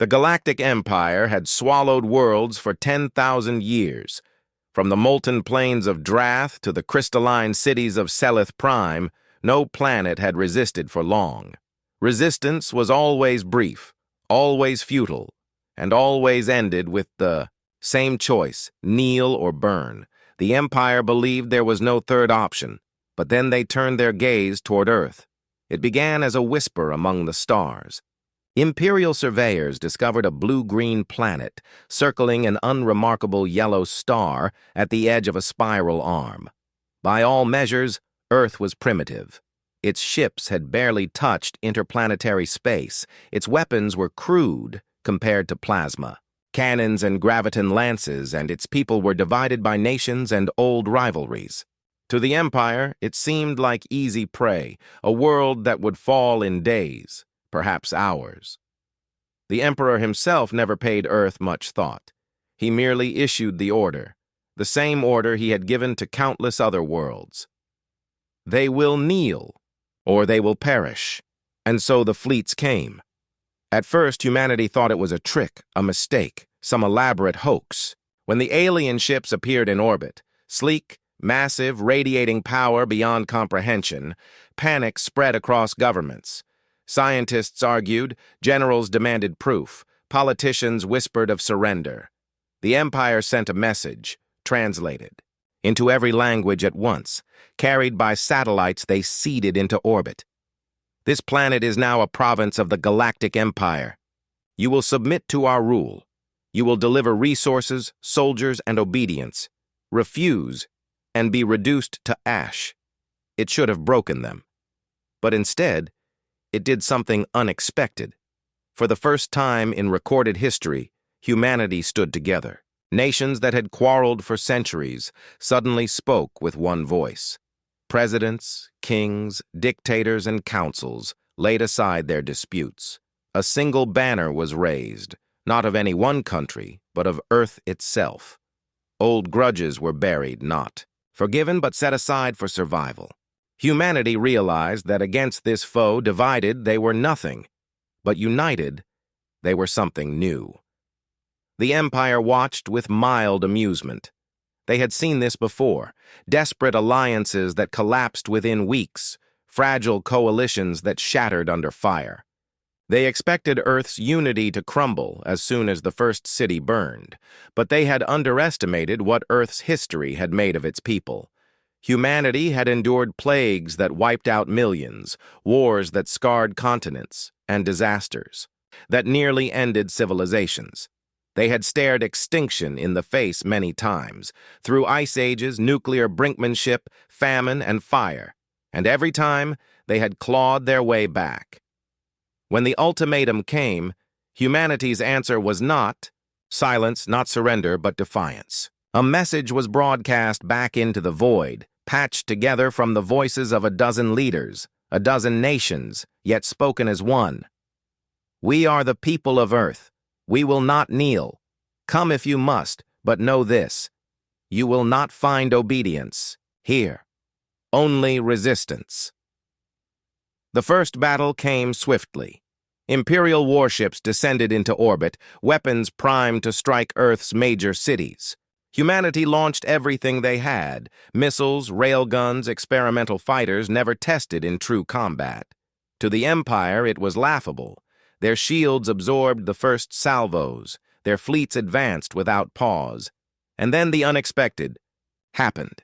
The Galactic Empire had swallowed worlds for 10,000 years. From the molten plains of Drath to the crystalline cities of Selith Prime, no planet had resisted for long. Resistance was always brief, always futile, and always ended with the same choice, kneel or burn. The Empire believed there was no third option, but then they turned their gaze toward Earth. It began as a whisper among the stars. Imperial surveyors discovered a blue-green planet circling an unremarkable yellow star at the edge of a spiral arm. By all measures, Earth was primitive. Its ships had barely touched interplanetary space. Its weapons were crude compared to plasma, cannons and graviton lances, and its people were divided by nations and old rivalries. To the Empire, it seemed like easy prey, a world that would fall in days, perhaps hours. The Emperor himself never paid Earth much thought. He merely issued the order, the same order he had given to countless other worlds. They will kneel, or they will perish. And so the fleets came. At first, humanity thought it was a trick, a mistake, some elaborate hoax. When the alien ships appeared in orbit, sleek, massive, radiating power beyond comprehension, panic spread across governments. Scientists argued, generals demanded proof, politicians whispered of surrender. The Empire sent a message, translated, into every language at once. Carried by satellites, they seeded into orbit. This planet is now a province of the Galactic Empire. You will submit to our rule. You will deliver resources, soldiers, and obedience. Refuse, and be reduced to ash. It should have broken them. But instead, it did something unexpected. For the first time in recorded history, humanity stood together. Nations that had quarreled for centuries suddenly spoke with one voice. Presidents, kings, dictators, and councils laid aside their disputes. A single banner was raised, not of any one country, but of Earth itself. Old grudges were buried, not forgiven, but set aside for survival. Humanity realized that against this foe divided they were nothing, but united they were something new. The Empire watched with mild amusement. They had seen this before, desperate alliances that collapsed within weeks, fragile coalitions that shattered under fire. They expected Earth's unity to crumble as soon as the first city burned, but they had underestimated what Earth's history had made of its people. Humanity had endured plagues that wiped out millions, wars that scarred continents, and disasters that nearly ended civilizations. They had stared extinction in the face many times, through ice ages, nuclear brinkmanship, famine, and fire, and every time they had clawed their way back. When the ultimatum came, humanity's answer was not silence, not surrender, but defiance. A message was broadcast back into the void, patched together from the voices of a dozen leaders, a dozen nations, yet spoken as one. We are the people of Earth. We will not kneel. Come if you must, but know this. You will not find obedience here. Only resistance. The first battle came swiftly. Imperial warships descended into orbit, weapons primed to strike Earth's major cities. Humanity launched everything they had, missiles, railguns, experimental fighters never tested in true combat. To the Empire, it was laughable. Their shields absorbed the first salvos, their fleets advanced without pause. And then the unexpected happened.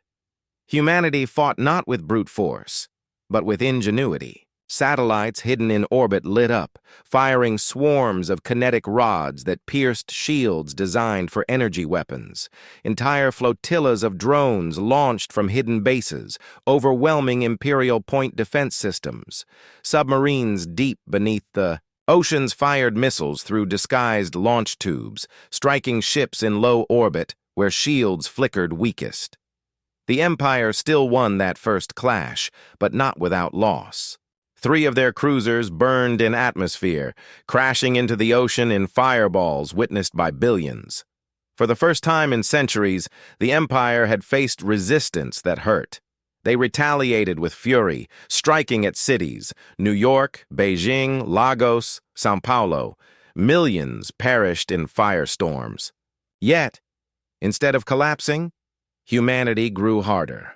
Humanity fought not with brute force, but with ingenuity. Satellites hidden in orbit lit up, firing swarms of kinetic rods that pierced shields designed for energy weapons. Entire flotillas of drones launched from hidden bases, overwhelming Imperial point defense systems. Submarines deep beneath the oceans fired missiles through disguised launch tubes, striking ships in low orbit where shields flickered weakest. The Empire still won that first clash, but not without loss. 3 of their cruisers burned in atmosphere, crashing into the ocean in fireballs witnessed by billions. For the first time in centuries, the Empire had faced resistance that hurt. They retaliated with fury, striking at cities, New York, Beijing, Lagos, São Paulo, Millions perished in firestorms. Yet, instead of collapsing, humanity grew harder.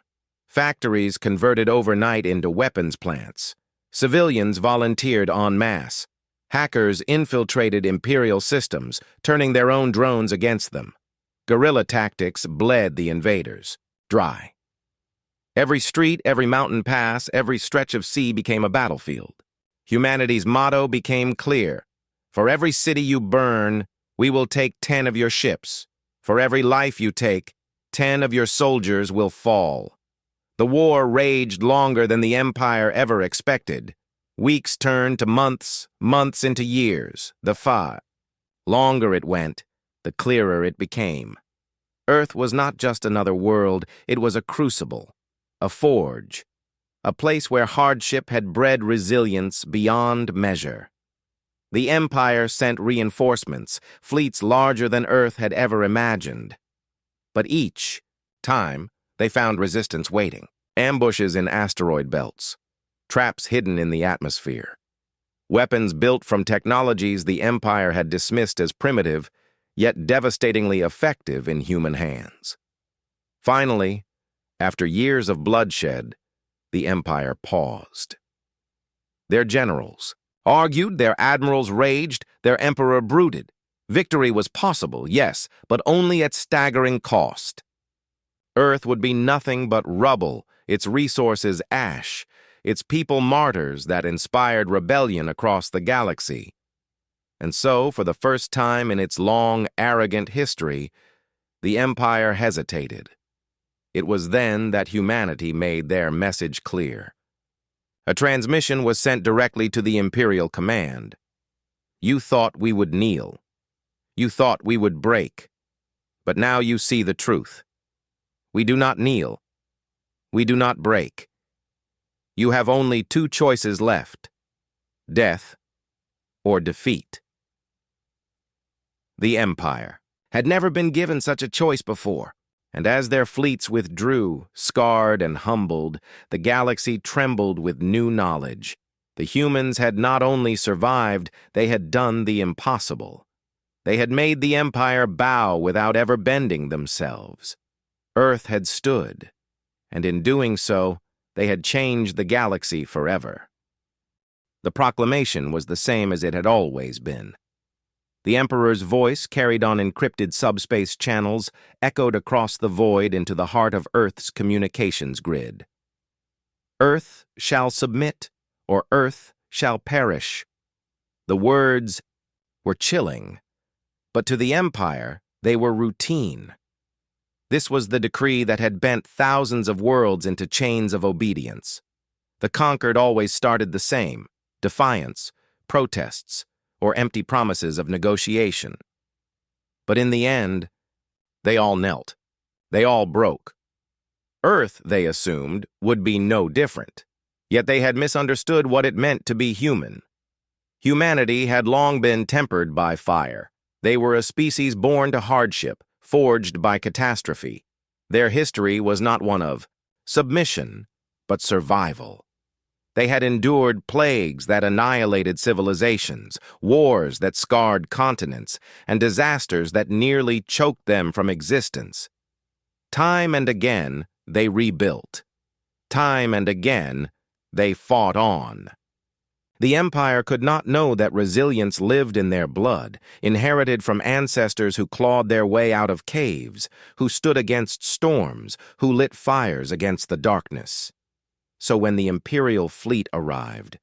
Factories converted overnight into weapons plants. Civilians volunteered en masse. Hackers infiltrated imperial systems, turning their own drones against them. Guerrilla tactics bled the invaders dry. Every street, every mountain pass, every stretch of sea became a battlefield. Humanity's motto became clear. For every city you burn, we will take 10 of your ships. For every life you take, 10 of your soldiers will fall. The war raged longer than the Empire ever expected. Weeks turned to months, months into years. The longer it went, the clearer it became. Earth was not just another world, it was a crucible, a forge, a place where hardship had bred resilience beyond measure. The Empire sent reinforcements, fleets larger than Earth had ever imagined. But each time, they found resistance waiting. Ambushes in asteroid belts, traps hidden in the atmosphere, weapons built from technologies the Empire had dismissed as primitive, yet devastatingly effective in human hands. Finally, after years of bloodshed, the Empire paused. Their generals argued, their admirals raged, their emperor brooded. Victory was possible, yes, but only at staggering cost. Earth would be nothing but rubble, its resources ash, its people martyrs that inspired rebellion across the galaxy. And so, for the first time in its long, arrogant history, the Empire hesitated. It was then that humanity made their message clear. A transmission was sent directly to the Imperial command. You thought we would kneel. You thought we would break. But now you see the truth. We do not kneel. We do not break. You have only two choices left: death or defeat. The Empire had never been given such a choice before, and as their fleets withdrew, scarred and humbled, the galaxy trembled with new knowledge. The humans had not only survived, they had done the impossible. They had made the Empire bow without ever bending themselves. Earth had stood, and in doing so, they had changed the galaxy forever. The proclamation was the same as it had always been. The Emperor's voice, carried on encrypted subspace channels, echoed across the void into the heart of Earth's communications grid. Earth shall submit, or Earth shall perish. The words were chilling, but to the Empire, they were routine. This was the decree that had bent thousands of worlds into chains of obedience. The conquered always started the same: defiance, protests, or empty promises of negotiation. But in the end, they all knelt. They all broke. Earth, they assumed, would be no different. Yet they had misunderstood what it meant to be human. Humanity had long been tempered by fire. They were a species born to hardship, forged by catastrophe. Their history was not one of submission, but survival. They had endured plagues that annihilated civilizations, wars that scarred continents, and disasters that nearly choked them from existence. Time and again, they rebuilt. Time and again, they fought on. The Empire could not know that resilience lived in their blood, inherited from ancestors who clawed their way out of caves, who stood against storms, who lit fires against the darkness. So when the Imperial fleet arrived,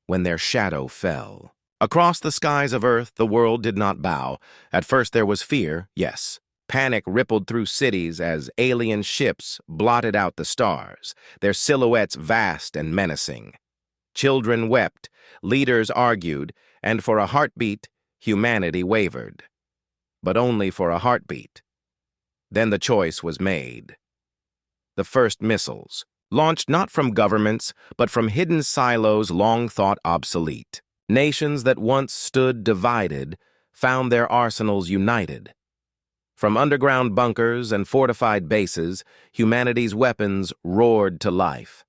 when their shadow fell, across the skies of Earth, the world did not bow. At first there was fear, yes. Panic rippled through cities as alien ships blotted out the stars, their silhouettes vast and menacing. Children wept, leaders argued, and for a heartbeat, humanity wavered. But only for a heartbeat. Then the choice was made. The first missiles, launched not from governments, but from hidden silos long thought obsolete. Nations that once stood divided found their arsenals united. From underground bunkers and fortified bases, humanity's weapons roared to life.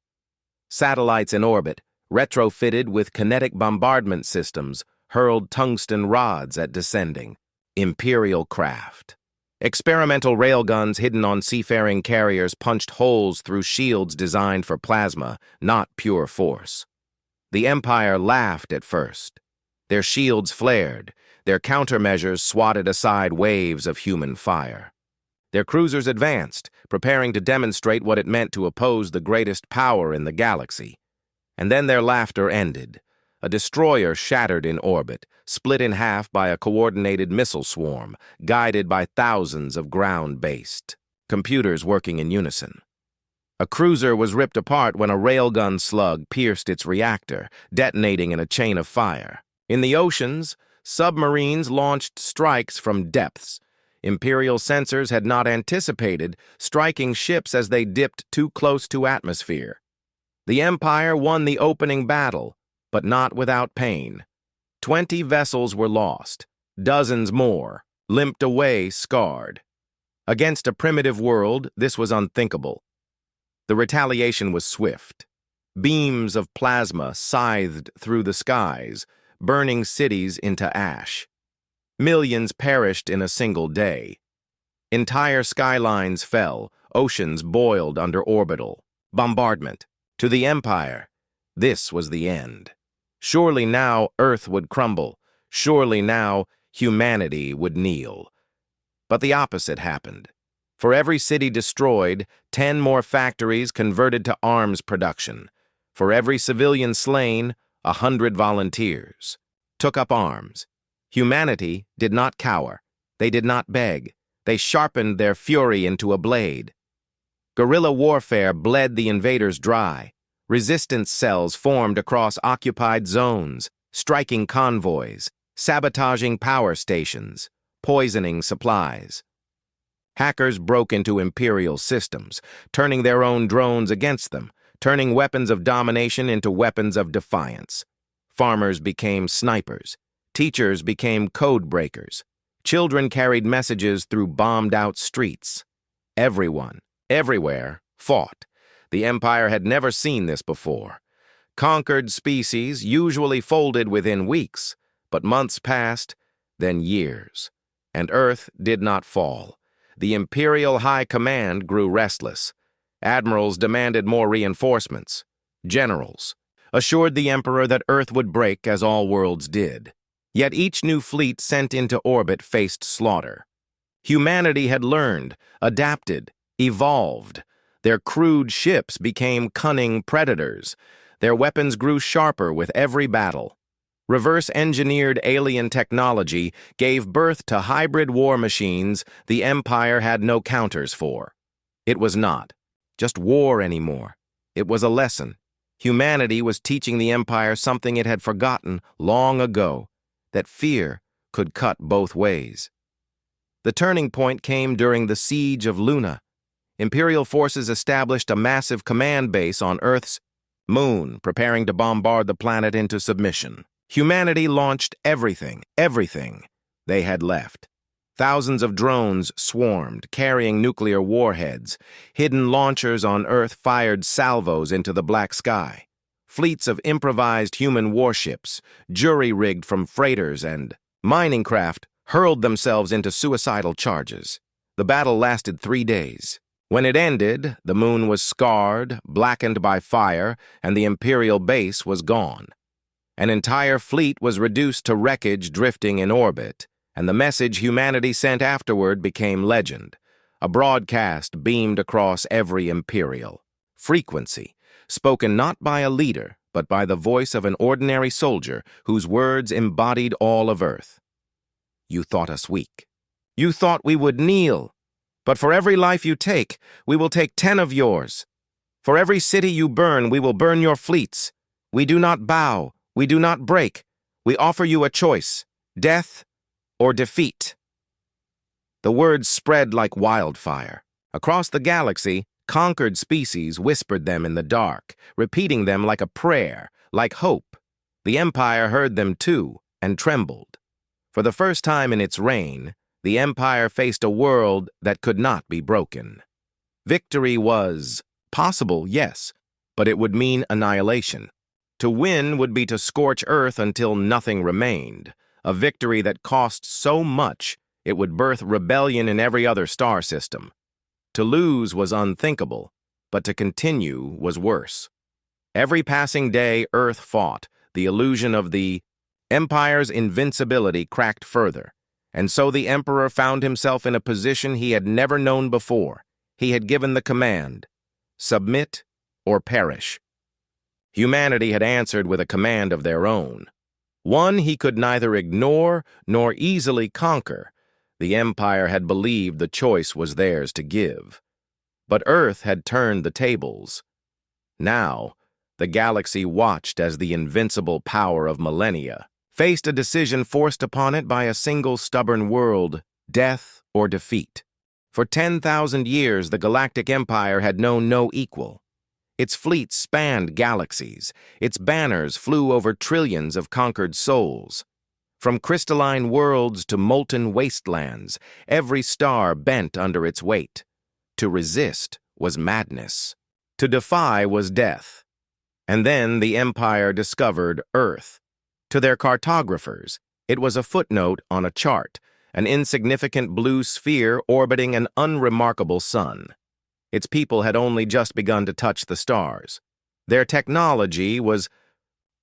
Satellites in orbit, retrofitted with kinetic bombardment systems, hurled tungsten rods at descending Imperial craft. Experimental railguns hidden on seafaring carriers punched holes through shields designed for plasma, not pure force. The Empire laughed at first. Their shields flared, their countermeasures swatted aside waves of human fire. Their cruisers advanced, preparing to demonstrate what it meant to oppose the greatest power in the galaxy. And then their laughter ended. A destroyer shattered in orbit, split in half by a coordinated missile swarm, guided by thousands of ground-based computers working in unison. A cruiser was ripped apart when a railgun slug pierced its reactor, detonating in a chain of fire. In the oceans, submarines launched strikes from depths. Imperial sensors had not anticipated, striking ships as they dipped too close to atmosphere. The Empire won the opening battle, but not without pain. 20 vessels were lost, dozens more limped away scarred. Against a primitive world, this was unthinkable. The retaliation was swift. Beams of plasma scythed through the skies, burning cities into ash. Millions perished in a single day. Entire skylines fell, oceans boiled under orbital bombardment. To the Empire, this was the end. Surely now Earth would crumble. Surely now humanity would kneel. But the opposite happened. For every city destroyed, 10 more factories converted to arms production. For every civilian slain, 100 volunteers took up arms. Humanity did not cower. They did not beg. They sharpened their fury into a blade. Guerrilla warfare bled the invaders dry. Resistance cells formed across occupied zones, striking convoys, sabotaging power stations, poisoning supplies. Hackers broke into Imperial systems, turning their own drones against them, turning weapons of domination into weapons of defiance. Farmers became snipers. Teachers became code breakers. Children carried messages through bombed-out streets. Everyone, everywhere, fought. The Empire had never seen this before. Conquered species usually folded within weeks, but months passed, then years. And Earth did not fall. The Imperial High Command grew restless. Admirals demanded more reinforcements. Generals assured the Emperor that Earth would break as all worlds did. Yet each new fleet sent into orbit faced slaughter. Humanity had learned, adapted, evolved. Their crude ships became cunning predators. Their weapons grew sharper with every battle. Reverse-engineered alien technology gave birth to hybrid war machines the Empire had no counters for. It was not just war anymore. It was a lesson. Humanity was teaching the Empire something it had forgotten long ago, that fear could cut both ways. The turning point came during the Siege of Luna. Imperial forces established a massive command base on Earth's moon, preparing to bombard the planet into submission. Humanity launched everything they had left. Thousands of drones swarmed, carrying nuclear warheads. Hidden launchers on Earth fired salvos into the black sky. Fleets of improvised human warships, jury-rigged from freighters and mining craft, hurled themselves into suicidal charges. The battle lasted 3 days. When it ended, the moon was scarred, blackened by fire, and the Imperial base was gone. An entire fleet was reduced to wreckage drifting in orbit, and the message humanity sent afterward became legend. A broadcast beamed across every Imperial frequency, spoken not by a leader, but by the voice of an ordinary soldier whose words embodied all of Earth. You thought us weak. You thought we would kneel. But for every life you take, we will take 10 of yours. For every city you burn, we will burn your fleets. We do not bow. We do not break. We offer you a choice, death or defeat. The words spread like wildfire. Across the galaxy, conquered species whispered them in the dark, repeating them like a prayer, like hope. The Empire heard them too, and trembled. For the first time in its reign, the Empire faced a world that could not be broken. Victory was possible, yes, but it would mean annihilation. To win would be to scorch Earth until nothing remained, a victory that cost so much it would birth rebellion in every other star system. To lose was unthinkable, but to continue was worse. Every passing day Earth fought, the illusion of the Empire's invincibility cracked further, and so the Emperor found himself in a position he had never known before. He had given the command, submit or perish. Humanity had answered with a command of their own, one he could neither ignore nor easily conquer. The Empire had believed the choice was theirs to give. But Earth had turned the tables. Now, the galaxy watched as the invincible power of millennia faced a decision forced upon it by a single stubborn world, death or defeat. For 10,000 years, the Galactic Empire had known no equal. Its fleets spanned galaxies. Its banners flew over trillions of conquered souls. From crystalline worlds to molten wastelands, every star bent under its weight. To resist was madness. To defy was death. And then the Empire discovered Earth. To their cartographers, it was a footnote on a chart, an insignificant blue sphere orbiting an unremarkable sun. Its people had only just begun to touch the stars. Their technology was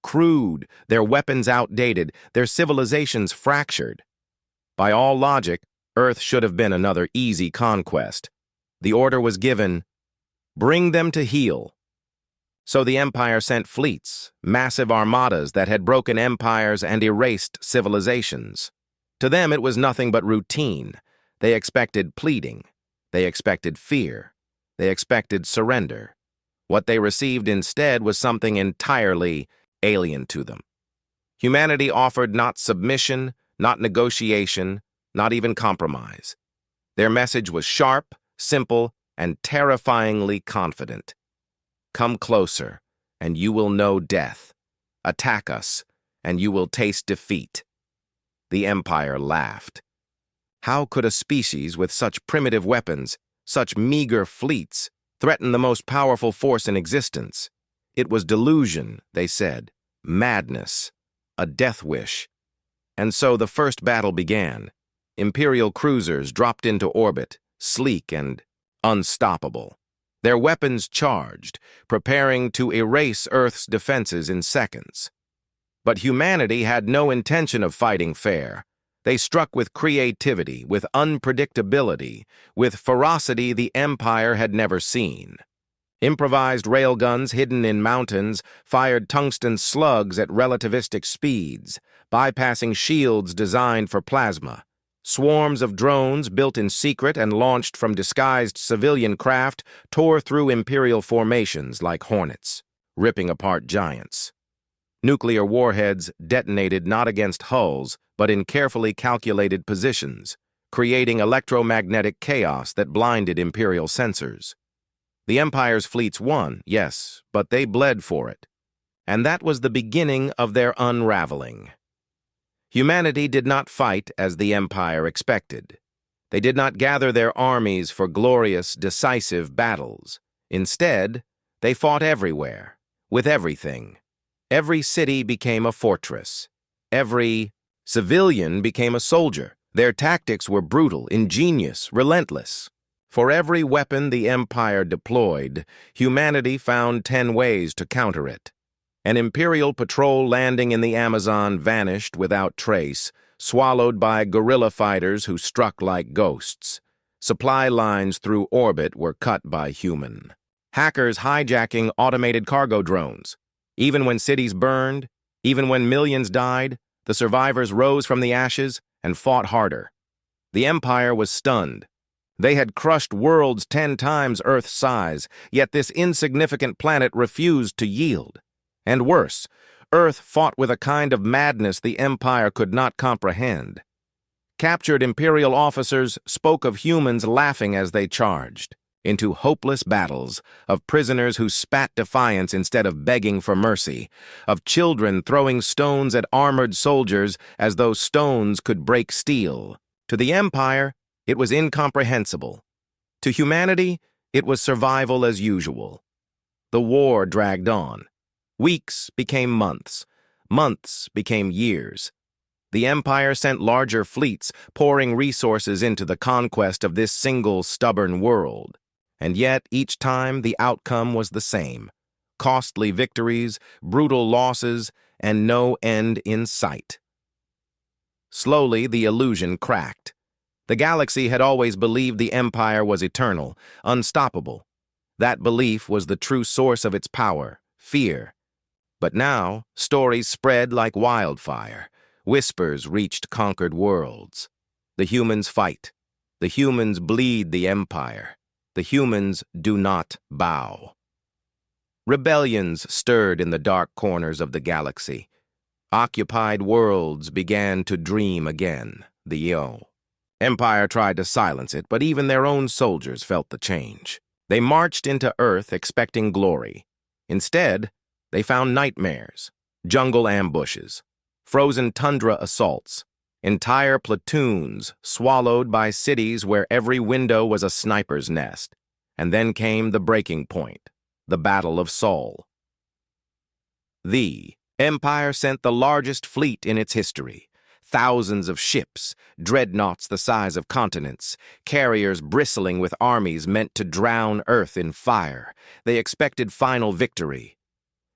crude, their weapons outdated, their civilizations fractured. By all logic, Earth should have been another easy conquest. The order was given, bring them to heel. So the Empire sent fleets, massive armadas that had broken empires and erased civilizations. To them it was nothing but routine. They expected pleading. They expected fear. They expected surrender. What they received instead was something entirely alien to them. Humanity offered not submission, not negotiation, not even compromise. Their message was sharp, simple, and terrifyingly confident. Come closer, and you will know death. Attack us, and you will taste defeat. The Empire laughed. How could a species with such primitive weapons, such meager fleets, threaten the most powerful force in existence? It was delusion, they said, madness, a death wish. And so the first battle began. Imperial cruisers dropped into orbit, sleek and unstoppable. Their weapons charged, preparing to erase Earth's defenses in seconds. But humanity had no intention of fighting fair. They struck with creativity, with unpredictability, with ferocity the Empire had never seen. Improvised railguns hidden in mountains fired tungsten slugs at relativistic speeds, bypassing shields designed for plasma. Swarms of drones built in secret and launched from disguised civilian craft tore through Imperial formations like hornets, ripping apart giants. Nuclear warheads detonated not against hulls, but in carefully calculated positions, creating electromagnetic chaos that blinded Imperial sensors. The Empire's fleets won, yes, but they bled for it. And that was the beginning of their unraveling. Humanity did not fight as the Empire expected. They did not gather their armies for glorious, decisive battles. Instead, they fought everywhere, with everything. Every city became a fortress. Every civilian became a soldier. Their tactics were brutal, ingenious, relentless. For every weapon the Empire deployed, humanity found 10 ways to counter it. An Imperial patrol landing in the Amazon vanished without trace, swallowed by guerrilla fighters who struck like ghosts. Supply lines through orbit were cut by human. Hackers hijacking automated cargo drones. Even when cities burned, even when millions died, the survivors rose from the ashes and fought harder. The Empire was stunned. They had crushed worlds 10 times Earth's size, yet this insignificant planet refused to yield. And worse, Earth fought with a kind of madness the Empire could not comprehend. Captured Imperial officers spoke of humans laughing as they charged into hopeless battles, of prisoners who spat defiance instead of begging for mercy, of children throwing stones at armored soldiers as though stones could break steel. To the Empire, it was incomprehensible. To humanity, it was survival as usual. The war dragged on. Weeks became months. Months became years. The Empire sent larger fleets, pouring resources into the conquest of this single stubborn world. And yet, each time, the outcome was the same. Costly victories, brutal losses, and no end in sight. Slowly, the illusion cracked. The galaxy had always believed the Empire was eternal, unstoppable. That belief was the true source of its power, fear. But now, stories spread like wildfire. Whispers reached conquered worlds. The humans fight. The humans bleed the Empire. The humans do not bow. Rebellions stirred in the dark corners of the galaxy. Occupied worlds began to dream again, the Empire tried to silence it, but even their own soldiers felt the change. They marched into Earth expecting glory. Instead, they found nightmares, jungle ambushes, frozen tundra assaults, entire platoons swallowed by cities where every window was a sniper's nest. And then came the breaking point, the Battle of Sol. The Empire sent the largest fleet in its history. Thousands of ships, dreadnoughts the size of continents, carriers bristling with armies meant to drown Earth in fire. They expected final victory.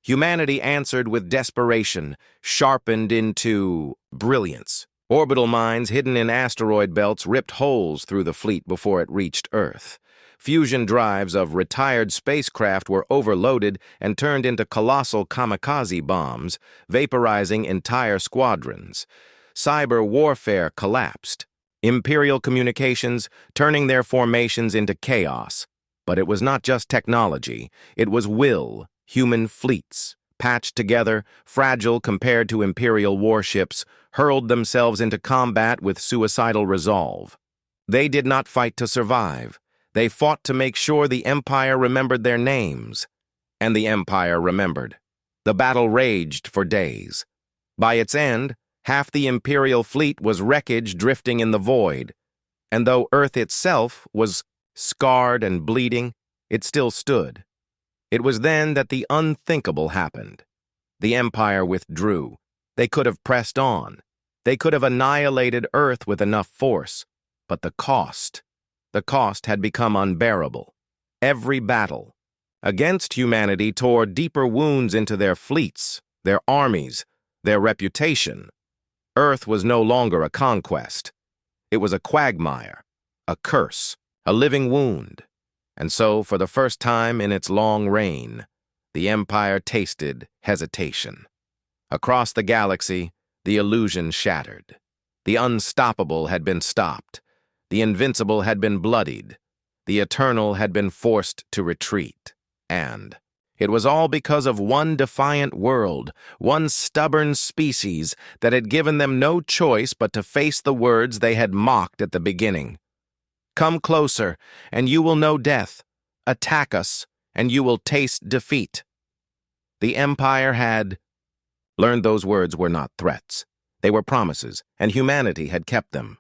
Humanity answered with desperation, sharpened into brilliance. Orbital mines hidden in asteroid belts ripped holes through the fleet before it reached Earth. Fusion drives of retired spacecraft were overloaded and turned into colossal kamikaze bombs, vaporizing entire squadrons. Cyber warfare collapsed. Imperial communications turning their formations into chaos. But it was not just technology, it was will. Human fleets, patched together, fragile compared to Imperial warships, hurled themselves into combat with suicidal resolve. They did not fight to survive. They fought to make sure the Empire remembered their names. And the Empire remembered. The battle raged for days. By its end, half the Imperial fleet was wreckage drifting in the void. And though Earth itself was scarred and bleeding, it still stood. It was then that the unthinkable happened. The Empire withdrew. They could have pressed on. They could have annihilated Earth with enough force. But the cost had become unbearable. Every battle against humanity tore deeper wounds into their fleets, their armies, their reputation. Earth was no longer a conquest. It was a quagmire, a curse, a living wound. And so, for the first time in its long reign, the Empire tasted hesitation. Across the galaxy, the illusion shattered. The unstoppable had been stopped. The invincible had been bloodied. The eternal had been forced to retreat. And it was all because of one defiant world, one stubborn species that had given them no choice but to face the words they had mocked at the beginning. Come closer, and you will know death. Attack us, and you will taste defeat. The Empire had learned those words were not threats. They were promises, and humanity had kept them.